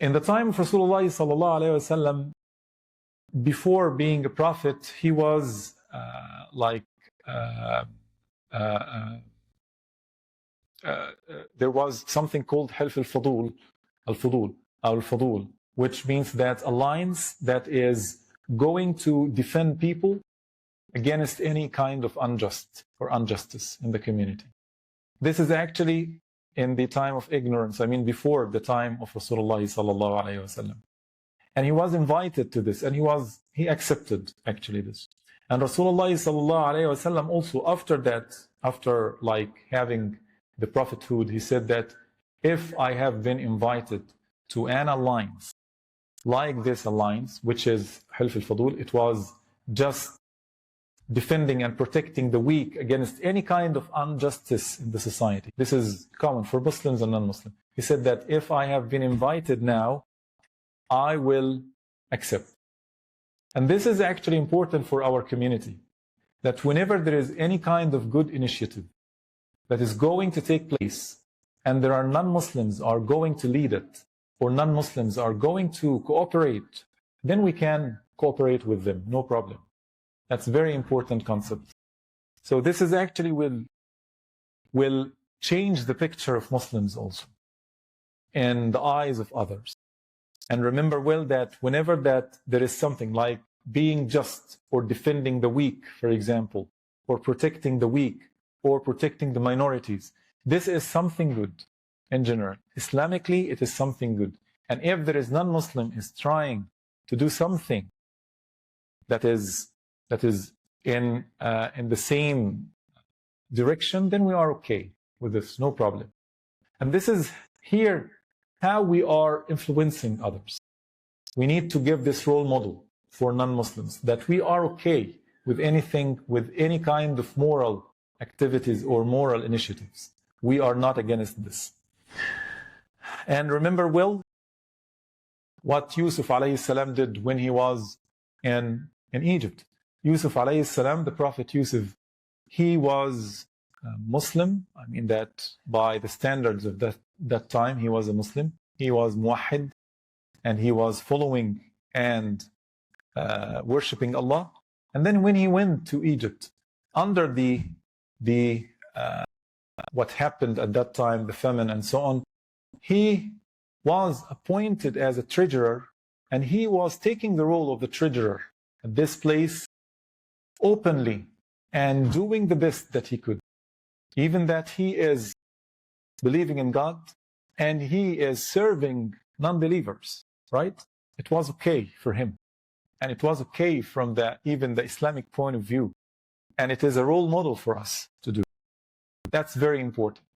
In the time of Rasulullah sallallahu alaihi wasallam, before being a prophet, he was there was something called Hilf al-Fudul, which means that alliance that is going to defend people against any kind of injustice in the community. This is actually in the time of ignorance, I mean before the time of Rasulullah sallallahu alaihi wasallam. And he was invited to this, and he accepted actually this. And Rasulullah sallallahu alaihi wasallam also after having the Prophethood, he said that if I have been invited to an alliance like this alliance, which is Hilf al-Fudul, it was just defending and protecting the weak against any kind of injustice in the society. This is common for Muslims and non-Muslims. He said that if I have been invited now, I will accept. And this is actually important for our community, that whenever there is any kind of good initiative that is going to take place, and there are non-Muslims are going to lead it, or non-Muslims are going to cooperate, then we can cooperate with them, no problem. That's a very important concept. So this is actually will change the picture of Muslims also in the eyes of others. And remember well that whenever that there is something like being just or defending the weak, for example, or protecting the weak, or protecting the minorities, this is something good in general. Islamically, it is something good. And if there is non-Muslim is trying to do something that is in the same direction, then we are okay with this, no problem. And this is here how we are influencing others. We need to give this role model for non-Muslims, that we are okay with anything, with any kind of moral activities or moral initiatives. We are not against this. And remember well what Yusuf alayhi salam did when he was in Egypt. Yusuf alayhi salam, the Prophet Yusuf, he was a Muslim. I mean that by the standards of that time, he was a Muslim. He was muwahhid, and he was following and worshipping Allah. And then when he went to Egypt, under what happened at that time, the famine and so on, he was appointed as a treasurer, and he was taking the role of the treasurer at this place openly and doing the best that he could. Even that he is believing in God and he is serving non-believers, right? It was okay for him. And it was okay from even the Islamic point of view. And it is a role model for us to do. That's very important.